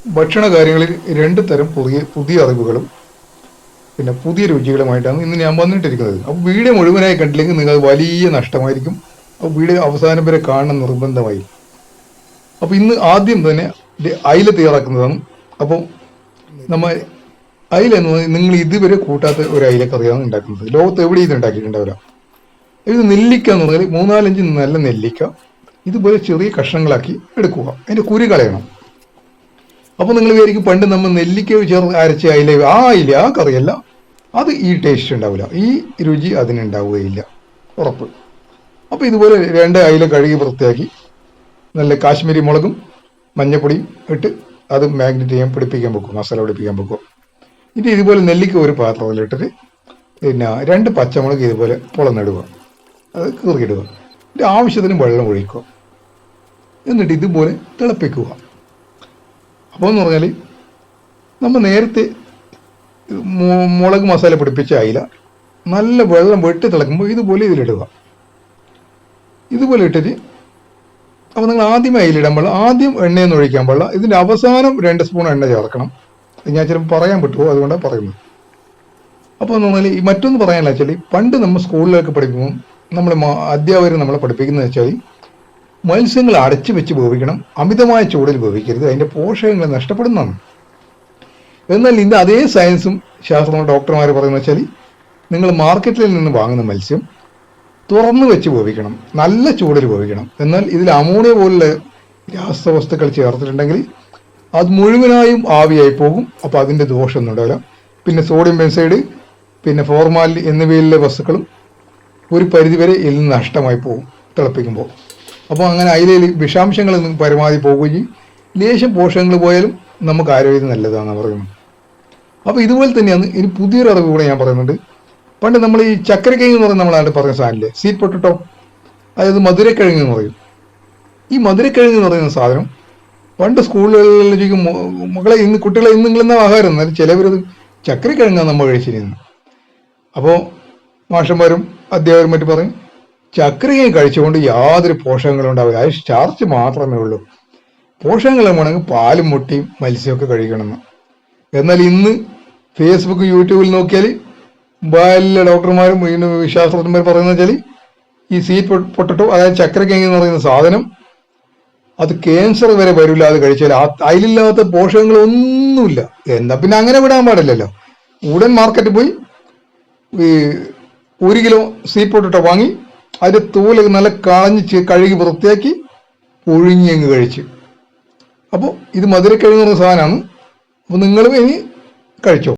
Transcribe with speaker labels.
Speaker 1: ഭക്ഷണ കാര്യങ്ങളിൽ രണ്ട് തരം പുതിയ പുതിയ അറിവുകളും പിന്നെ പുതിയ രുചികളുമായിട്ടാണ് ഇന്ന് ഞാൻ വന്നിട്ടിരിക്കുന്നത്. അപ്പോൾ വീഡിയോ മുഴുവനായി കണ്ടില്ലെങ്കിൽ നിങ്ങൾ വലിയ നഷ്ടമായിരിക്കും. അപ്പോൾ വീഡിയോ അവസാനം വരെ കാണണം നിർബന്ധമായി. അപ്പോൾ ഇന്ന് ആദ്യം തന്നെ അയില തയ്യാറാക്കുന്നതാണ്. അപ്പോൾ നമ്മൾ അയില എന്ന് പറഞ്ഞാൽ നിങ്ങൾ ഇതുവരെ കൂട്ടാത്ത ഒരു അയിലക്കറിയാണ് ഉണ്ടാക്കുന്നത്. ലോകത്ത് എവിടെയും ഇത് ഉണ്ടാക്കിയിട്ടുണ്ടാവില്ല. ഇത് നെല്ലിക്ക എന്ന് പറഞ്ഞാൽ 3-4 നല്ല നെല്ലിക്ക ഇതുപോലെ ചെറിയ കഷ്ണങ്ങളാക്കി എടുക്കുക. അതിൻ്റെ കുരു കളയണം. അപ്പോൾ നിങ്ങൾ വിചാരിക്കും പണ്ട് നമ്മൾ നെല്ലിക്ക ചേർന്ന് അരച്ച അയില ആ കറിയല്ല, അത് ഈ ടേസ്റ്റ് ഉണ്ടാവില്ല, ഈ രുചി അതിനുണ്ടാവുകയില്ല, ഉറപ്പ്. അപ്പോൾ ഇതുപോലെ 2 അയില കഴുകി വൃത്തിയാക്കി നല്ല കാശ്മീരി മുളകും മഞ്ഞപ്പൊടിയും ഇട്ട് അത് മാഗ്നറ്റ് ചെയ്യാൻ പിടിപ്പിക്കാൻ വെക്കും, മസാല പിടിപ്പിക്കാൻ വെക്കും. ഇത് ഇതുപോലെ നെല്ലിക്ക ഒരു പാത്രത്തിലിട്ടിട്ട് പിന്നെ 2 പച്ചമുളക് ഇതുപോലെ പൊളന്നിടുക, അത് കീറിയിടുക. ഇതിൻ്റെ ആവശ്യത്തിന് വെള്ളം ഒഴിക്കുക, എന്നിട്ട് ഇതുപോലെ തിളപ്പിക്കുക. അപ്പോൾ എന്ന് പറഞ്ഞാൽ നമ്മൾ നേരത്തെ മുളക് മസാല പിടിപ്പിച്ച അയില നല്ല വെള്ളം വെട്ടി തിളക്കുമ്പോൾ ഇതുപോലെ ഇതിലിടുക. ഇതുപോലെ ഇട്ടിട്ട് അപ്പോൾ നിങ്ങൾ ആദ്യം അയിലിടാൻ പാടില്ല, ആദ്യം എണ്ണയൊന്നും ഒഴിക്കാൻ പാടില്ല. ഇതിൻ്റെ അവസാനം 2 സ്പൂൺ എണ്ണ ചേർക്കണം. ഞാൻ ചിലപ്പോൾ പറയാൻ പറ്റുമോ, അതുകൊണ്ടാണ് പറയുന്നത്. അപ്പോൾ എന്ന് പറഞ്ഞാൽ ഈ മറ്റൊന്ന് പറയാനുള്ള വെച്ചാൽ പണ്ട് നമ്മൾ സ്കൂളിലൊക്കെ പഠിക്കുമ്പോൾ നമ്മൾ അധ്യാപകർ നമ്മളെ പഠിപ്പിക്കുന്നത് വെച്ചാൽ മത്സ്യങ്ങൾ അടച്ചു വെച്ച് വേവിക്കണം, അമിതമായ ചൂടിൽ വേവിക്കരുത്, അതിൻ്റെ പോഷകങ്ങൾ നഷ്ടപ്പെടുന്നതാണ്. എന്നാൽ ഇന്ന് അതേ സയൻസും ശാസ്ത്രവും ഡോക്ടർമാർ പറയുന്നത് വെച്ചാൽ നിങ്ങൾ മാർക്കറ്റിൽ നിന്ന് വാങ്ങുന്ന മത്സ്യം തുറന്നു വെച്ച് വേവിക്കണം, നല്ല ചൂടിൽ വേവിക്കണം. എന്നാൽ ഇതിൽ അമോണിയ പോലുള്ള രാസവസ്തുക്കൾ ചേർത്തിട്ടുണ്ടെങ്കിൽ അത് മുഴുവനായും ആവിയായി പോകും. അപ്പോൾ അതിൻ്റെ ദോഷമൊന്നും ഉണ്ടാവില്ല. പിന്നെ സോഡിയം പെൻസൈഡ്, പിന്നെ ഫോർമാലിൻ എന്നിവയിലെ വസ്തുക്കളും ഒരു പരിധിവരെ ഇതിൽ നിന്ന് നഷ്ടമായി പോകും തിളപ്പിക്കുമ്പോൾ. അപ്പോൾ അങ്ങനെ അയിലയിൽ വിഷാംശങ്ങൾ പരമാവധി പോകുകയും ലേശം പോഷകങ്ങൾ പോയാലും നമുക്ക് ആരോഗ്യത്തിന് നല്ലതാണെന്ന് പറയുന്നത്. അപ്പോൾ ഇതുപോലെ തന്നെയാണ് ഇനി പുതിയൊരു അറിവ് കൂടെ ഞാൻ പറയുന്നുണ്ട്. പണ്ട് നമ്മൾ ഈ ചക്കരക്കിഴങ്ങ് എന്ന് പറയുന്ന നമ്മളാണ്ട് പറയുന്ന സാധനമില്ലേ, സ്വീറ്റ് പൊട്ടറ്റോ, അതായത് മധുരക്കിഴങ്ങ് എന്ന് പറയും. ഈ മധുരക്കിഴങ്ങ് എന്ന് പറയുന്ന സാധനം പണ്ട് സ്കൂളുകളിലേക്ക് മക്കളെ ഇന്ന് കുട്ടികളെ ഇന്ന് നിങ്ങളെന്ന ആഹാരം, എന്നാലും ചിലവരത് ചക്കരക്കിഴങ്ങാണ് നമ്മൾ കഴിച്ചിരുന്നത്. അപ്പോൾ മാഷന്മാരും അധ്യാപകരും മറ്റും പറയും ചക്കരക്കിഴങ്ങ് കഴിച്ചുകൊണ്ട് യാതൊരു പോഷകങ്ങളും ഉണ്ടാവില്ല, അത് സ്റ്റാർച്ച് മാത്രമേ ഉള്ളൂ, പോഷകങ്ങൾ വേണമെങ്കിൽ പാലും മുട്ടയും മത്സ്യമൊക്കെ കഴിക്കണമെന്ന്. എന്നാൽ ഇന്ന് ഫേസ്ബുക്ക് യൂട്യൂബിൽ നോക്കിയാൽ എല്ലാ ഡോക്ടർമാരും ശാസ്ത്രജ്ഞന്മാർ പറയുന്നത് വെച്ചാൽ ഈ സ്വീറ്റ് പൊട്ടറ്റോ, അതായത് ചക്കരക്കിഴങ്ങ് എന്ന് പറയുന്ന സാധനം അത് ക്യാൻസർ വരെ വരില്ല അത് കഴിച്ചാൽ. അതിലില്ലാത്ത പോഷകങ്ങളൊന്നുമില്ല. എന്താ പിന്നെ അങ്ങനെ വിടാൻ പാടില്ലല്ലോ. ഉടൻ മാർക്കറ്റിൽ പോയി 1 കിലോ സ്വീറ്റ് പൊട്ടറ്റോ വാങ്ങി അതിൻ്റെ തോല് നല്ല കളഞ്ഞ് കഴുകി വൃത്തിയാക്കി പുഴുങ്ങി അങ്ങ് കഴിച്ച്. അപ്പോൾ ഇത് മധുരക്കിഴങ്ങ് പറഞ്ഞ സാധനമാണ്. അപ്പോൾ നിങ്ങളും ഇനി കഴിച്ചോ.